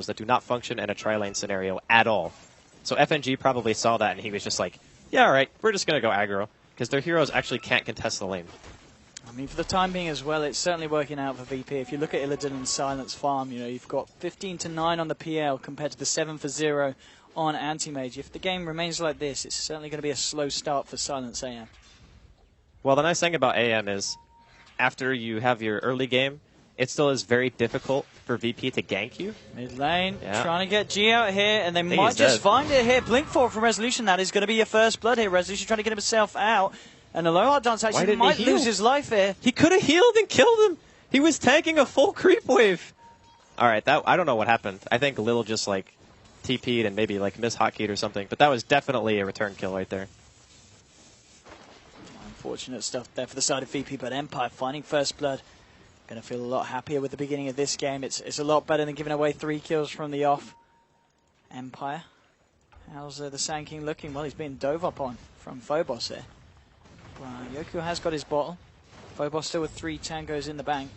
that do not function in a tri-lane scenario at all. So FNG probably saw that and he was just like, yeah, all right, we're just going to go aggro, because their heroes actually can't contest the lane. I mean, for the time being as well, it's certainly working out for VP. If you look at Illidan and Silence Farm, you know, you've got 15-9 on the PL compared to the 7-0 on Anti-Mage. If the game remains like this, it's certainly going to be a slow start for Silence AM. Well, the nice thing about AM is, after you have your early game, it still is very difficult for VP to gank you. Mid lane, trying to get G out here, and they might just dead. find it here. Blink forward from Resolution, that is going to be your first blood here. Resolution trying to get himself out, and Aloha Dance actually might lose his life here. He could have healed and killed him. He was tanking a full creep wave. All right, I don't know what happened. I think Lil just like TP'd and maybe like mishotKeyed or something, but that was definitely a return kill right there. Unfortunate stuff there for the side of VP, but Empire finding first blood. Going to feel a lot happier with the beginning of this game. It's a lot better than giving away 3 kills from the off. Empire. How's the Sand King looking? Well, he's being dove up on from Phobos here. Yoku has got his bottle. Phobos still with 3 tangos in the bank.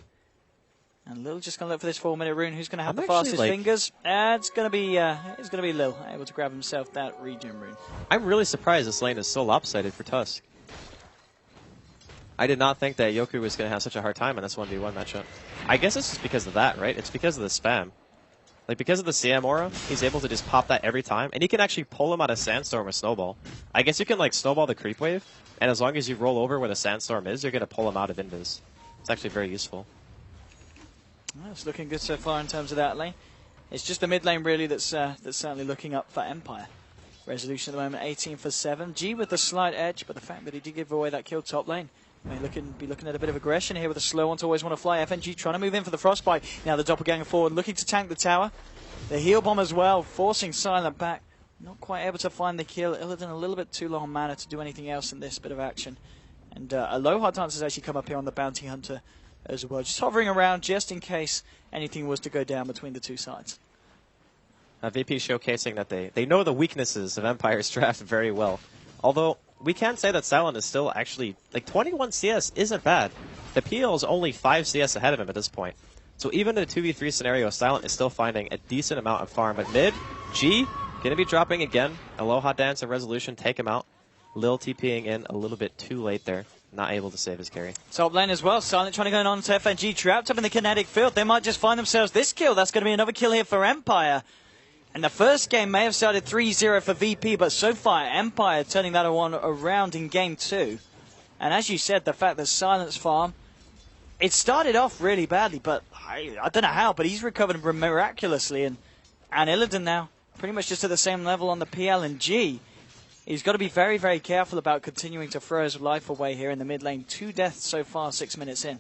And Lil just going to look for this 4-minute rune. Who's going to have the fastest fingers? It's going to be Lil, able to grab himself that regen rune. I'm really surprised this lane is so lopsided for Tusk. I did not think that Yoku was going to have such a hard time in this 1v1 matchup. I guess it's just because of that, right? It's because of the spam. Like, because of the CM aura, he's able to just pop that every time, and he can actually pull him out of Sandstorm or Snowball. I guess you can, like, Snowball the creep wave, and as long as you roll over where the Sandstorm is, you're going to pull him out of Invis. It's actually very useful. Well, it's looking good so far in terms of that lane. It's just the mid lane, really, that's certainly looking up for Empire. Resolution at the moment, 18 for 7. G with the slight edge, but the fact that he did give away that kill top lane. May be looking at a bit of aggression here with a slow one to always want to fly. FNG trying to move in for the Frostbite. Now the Doppelganger forward, looking to tank the tower. The heal bomb as well, forcing Silent back. Not quite able to find the kill. Illidan a little bit too long mana to do anything else in this bit of action. And Aloha Dance has actually come up here on the Bounty Hunter as well. Just hovering around just in case anything was to go down between the two sides. VP showcasing that they know the weaknesses of Empire's draft very well. Although, we can say that Silent is still actually, like, 21 CS isn't bad. The PL is only 5 CS ahead of him at this point. So even in a 2v3 scenario, Silent is still finding a decent amount of farm. But mid, G, going to be dropping again. Aloha Dance and Resolution take him out. Lil TPing in a little bit too late there. Not able to save his carry. Top lane as well. Silent trying to go on to FNG. Trapped up in the kinetic field. They might just find themselves this kill. That's going to be another kill here for Empire. And the first game may have started 3-0 for VP, but so far Empire turning that one around in game 2. And as you said, the fact that Silence Farm, it started off really badly, but I don't know how, but he's recovered miraculously. And Illidan now pretty much just at the same level on the PL and G. He's got to be very, very careful about continuing to throw his life away here in the mid lane. 2 deaths so far, 6 minutes in.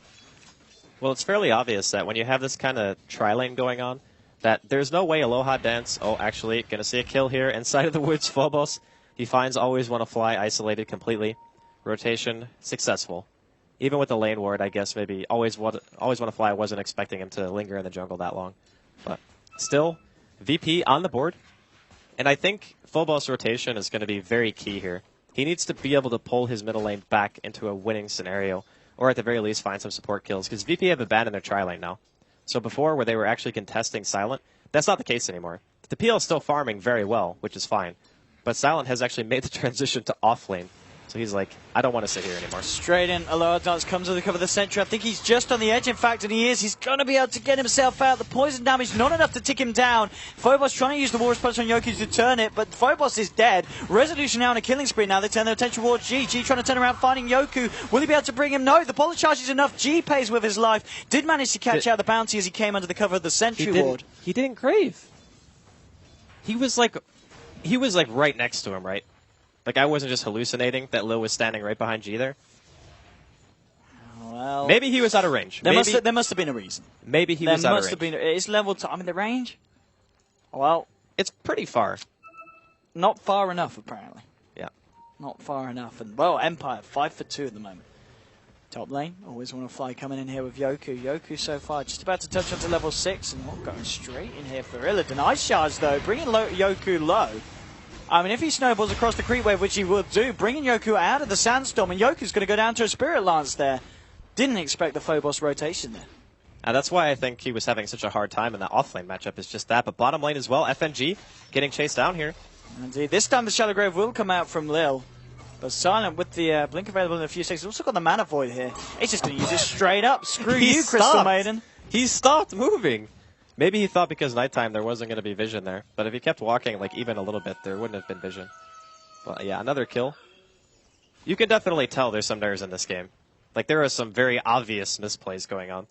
Well, it's fairly obvious that when you have this kind of tri-lane going on, that there's no way Aloha Dance, actually, going to see a kill here inside of the woods. Phobos, he finds always want to fly isolated completely. Rotation, successful. Even with the lane ward, I guess maybe always want to fly. I wasn't expecting him to linger in the jungle that long. But still, VP on the board. And I think Phobos rotation is going to be very key here. He needs to be able to pull his middle lane back into a winning scenario, or at the very least find some support kills, because VP have abandoned their tri-lane now. So before, where they were actually contesting Silent, that's not the case anymore. The PL is still farming very well, which is fine. But Silent has actually made the transition to offlane. So he's like, I don't want to sit here anymore. Straight in, Aloha Dance comes to the cover of the sentry. I think he's just on the edge, in fact, and he is. He's going to be able to get himself out. The poison damage not enough to tick him down. Phobos trying to use the Walrus Punch on Yoku to turn it, but Phobos is dead. Resolution now on a killing spree. Now they turn their attention towards G. G trying to turn around, finding Yoku. Will he be able to bring him? No, the polar charge is enough. G pays with his life. Did manage to catch out the bounty as he came under the cover of the sentry ward. He didn't grave. He was like right next to him, right? Like, I wasn't just hallucinating that Lil was standing right behind G there. Well, maybe he was out of range. There must have been a reason. Maybe he was out of range. It's level 2. I mean, the range? Well, it's pretty far. Not far enough, apparently. Yeah. Not far enough. And, well, Empire, 5 for 2 at the moment. Top lane, always want to fly coming in here with Yoku. Yoku so far just about to touch up to level 6, and going straight in here for Illidan. Ice Charge, though, bringing Yoku low. I mean, if he snowballs across the creep wave, which he will do, bringing Yoku out of the sandstorm, and Yoku's going to go down to a Spirit Lance there. Didn't expect the Phobos rotation there. And that's why I think he was having such a hard time in that offlane matchup, is just that. But bottom lane as well, FNG getting chased down here. Indeed. This time the Shallow Grave will come out from Lil. But Silent with the Blink available in a few seconds. Also got the Mana Void here. He's just going to use it straight up. Screw you, Crystal Maiden. He stopped moving. Maybe he thought because nighttime there wasn't going to be vision there. But if he kept walking like even a little bit, there wouldn't have been vision. But yeah, another kill. You can definitely tell there's some nerves in this game. Like there are some very obvious misplays going on.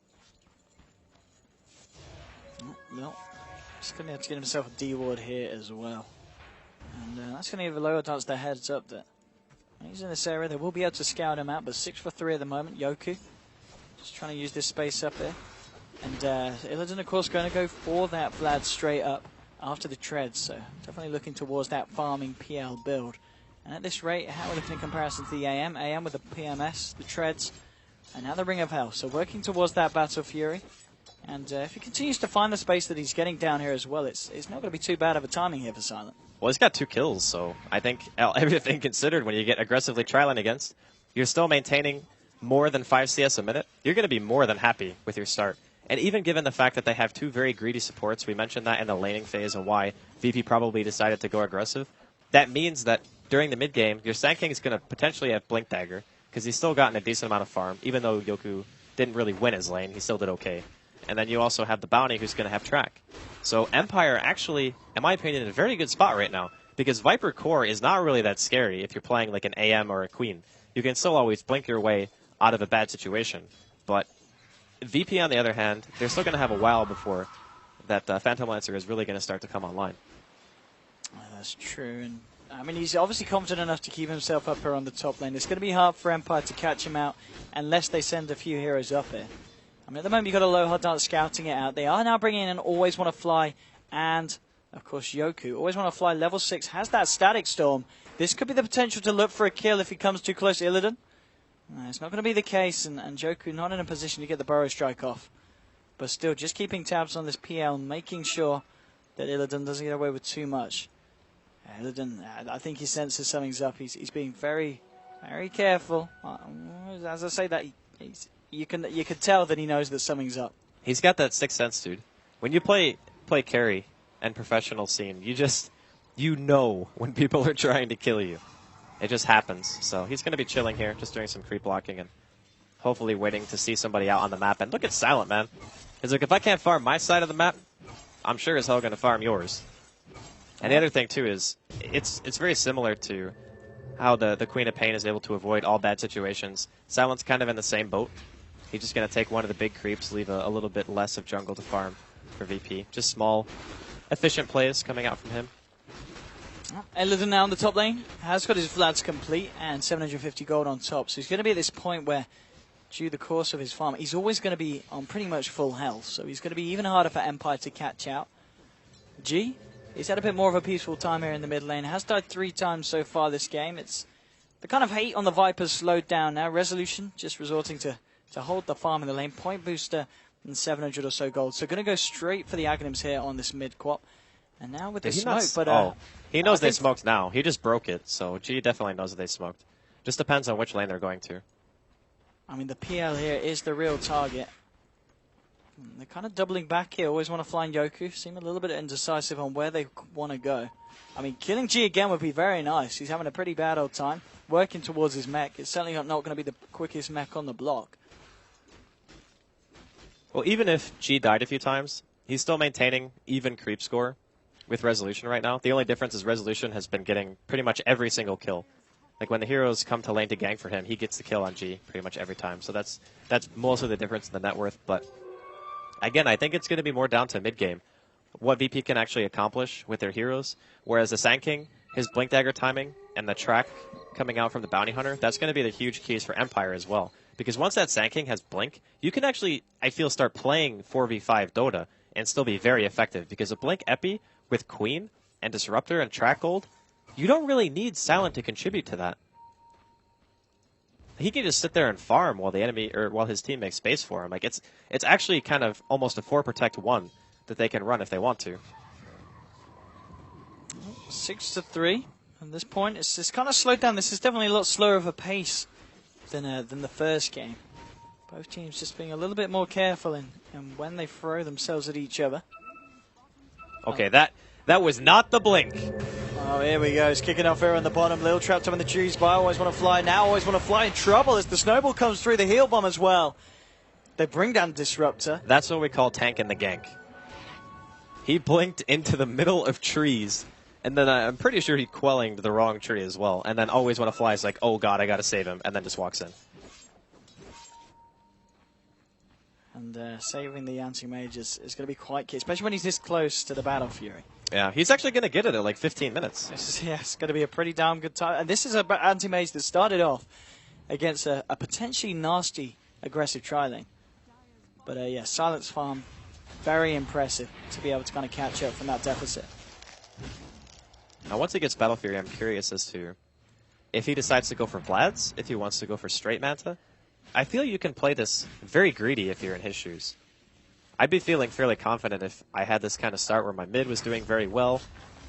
No. Just going to have to get himself a D-ward here as well. And that's going to give the lower dance their heads up that he's in this area. They will be able to scout him out, but 6 for 3 at the moment. Yoku just trying to use this space up here. And Illidan, of course, going to go for that Vlad straight up after the treads. So definitely looking towards that farming PL build. And at this rate, how we're looking in comparison to the AM. AM with the PMS, the treads, and now the Ring of Hell. So working towards that Battle Fury. And if he continues to find the space that he's getting down here as well, it's not going to be too bad of a timing here for Silent. Well, he's got 2 kills, so I think everything considered, when you get aggressively trialing against, you're still maintaining more than 5 CS a minute. You're going to be more than happy with your start. And even given the fact that they have 2 very greedy supports, we mentioned that in the laning phase and why VP probably decided to go aggressive, that means that during the mid game, your Sand King is going to potentially have Blink Dagger, because he's still gotten a decent amount of farm. Even though Yoku didn't really win his lane, he still did okay. And then you also have the Bounty, who's going to have Track. So Empire actually, in my opinion, in a very good spot right now, because Viper Core is not really that scary if you're playing like an AM or a Queen. You can still always blink your way out of a bad situation. But VP, on the other hand, they're still going to have a while before that Phantom Lancer is really going to start to come online. That's true. And I mean, he's obviously confident enough to keep himself up here on the top lane. It's going to be hard for Empire to catch him out unless they send a few heroes up here. I mean, at the moment, you've got a low hard dance scouting it out. They are now bringing in Always Want to Fly and, of course, Yoku. Always Want to Fly, level 6, has that Static Storm. This could be the potential to look for a kill if he comes too close to Illidan. It's not going to be the case, and Yoku not in a position to get the Burrow Strike off. But still, just keeping tabs on this PL, making sure that Illidan doesn't get away with too much. Illidan, I think he senses something's up. He's being very, very careful. As I say that, you can tell that he knows that something's up. He's got that sixth sense, dude. When you play carry and professional scene, you know when people are trying to kill you. It just happens. So he's going to be chilling here, just doing some creep blocking and hopefully waiting to see somebody out on the map. And look at Silent, man. He's like, if I can't farm my side of the map, I'm sure as hell going to farm yours. And the other thing, too, is it's very similar to how the Queen of Pain is able to avoid all bad situations. Silent's kind of in the same boat. He's just going to take one of the big creeps, leave a little bit less of jungle to farm for VP. Just small, efficient plays coming out from him. Illidan now on the top lane has got his Vlads complete and 750 gold on top. So he's going to be at this point where, due the course of his farm, he's always going to be on pretty much full health. So he's going to be even harder for Empire to catch out. G, he's had a bit more of a peaceful time here in the mid lane. Has died 3 times so far this game. It's the kind of hate on the Vipers slowed down now. Resolution just resorting to hold the farm in the lane. Point booster and 700 or so gold. So going to go straight for the Aghanims here on this mid quap. And now with the smoke, but he knows they smoked now. He just broke it, so G definitely knows that they smoked. Just depends on which lane they're going to. I mean, the PL here is the real target. They're kind of doubling back here. Always want to fly Yoku. Seem a little bit indecisive on where they want to go. I mean, killing G again would be very nice. He's having a pretty bad old time. Working towards his mech. It's certainly not going to be the quickest mech on the block. Well, even if G died a few times, he's still maintaining even creep score with Resolution right now. The only difference is Resolution has been getting pretty much every single kill. Like when the heroes come to lane to gank for him, he gets the kill on G pretty much every time. So that's mostly the difference in the net worth. But again, I think it's going to be more down to mid game, what VP can actually accomplish with their heroes. Whereas the Sand King, his Blink Dagger timing and the track coming out from the Bounty Hunter, that's going to be the huge keys for Empire as well. Because once that Sand King has Blink, you can actually, I feel, start playing 4v5 Dota and still be very effective. Because a Blink Epi with Queen and Disruptor and Track Gold, you don't really need Silent to contribute to that. He can just sit there and farm while the enemy or while his team makes space for him. Like it's actually kind of almost a 4-protect-1 that they can run if they want to. 6-3 at this point. It's kind of slowed down. This is definitely a lot slower of a pace than the first game. Both teams just being a little bit more careful in when they throw themselves at each other. Okay, that was not the blink. Oh, here we go. It's kicking off here on the bottom. Little trapped up in the trees by Always Want to Fly. Now Always Want to Fly in trouble as the snowball comes through the heel bomb as well. They bring down Disruptor. That's what we call tank in the gank. He blinked into the middle of trees, and then I'm pretty sure he quelling the wrong tree as well. And then Always Want to Fly is like, oh god, I gotta save him, and then just walks in. And saving the anti-mage is going to be quite key, especially when he's this close to the Battle Fury. Yeah, he's actually going to get it at like 15 minutes. It's going to be a pretty damn good time. And this is an anti-mage that started off against a potentially nasty, aggressive tri-lane. But yeah, Silence Farm, very impressive to be able to kind of catch up from that deficit. Now, once he gets Battle Fury, I'm curious as to if he decides to go for Vlad's, if he wants to go for straight Manta. I feel you can play this very greedy if you're in his shoes. I'd be feeling fairly confident if I had this kind of start where my mid was doing very well.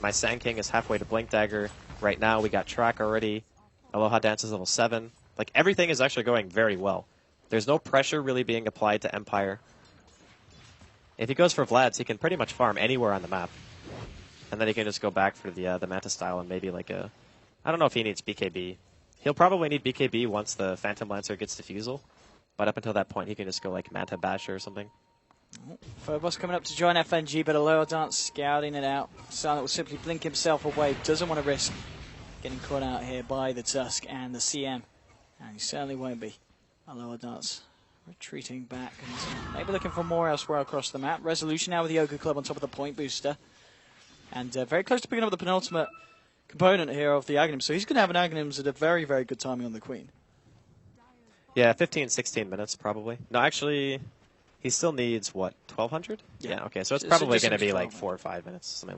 My Sand King is halfway to Blink Dagger. Right now, we got Track already. Aloha Dance is level 7. Like, everything is actually going very well. There's no pressure really being applied to Empire. If he goes for Vlad's, he can pretty much farm anywhere on the map. And then he can just go back for the Manta style and maybe like a... I don't know if he needs BKB. He'll probably need BKB once the Phantom Lancer gets Diffusal. But up until that point, he can just go like Manta Basher or something. Phobos coming up to join FNG, but Aloha Dance scouting it out. Silent will simply blink himself away. Doesn't want to risk getting caught out here by the Tusk and the CM. And he certainly won't be. Aloha Dance retreating back and maybe looking for more elsewhere across the map. Resolution now with the Ogre Club on top of the point booster. And very close to picking up the penultimate component here of the Aghanims. So he's going to have an Aghanims at a very, very good timing on the Queen. Yeah, 15, 16 minutes probably. No, actually, he still needs, what, 1,200? Yeah, okay, so it's probably going to be like 4 or 5 minutes, something like that.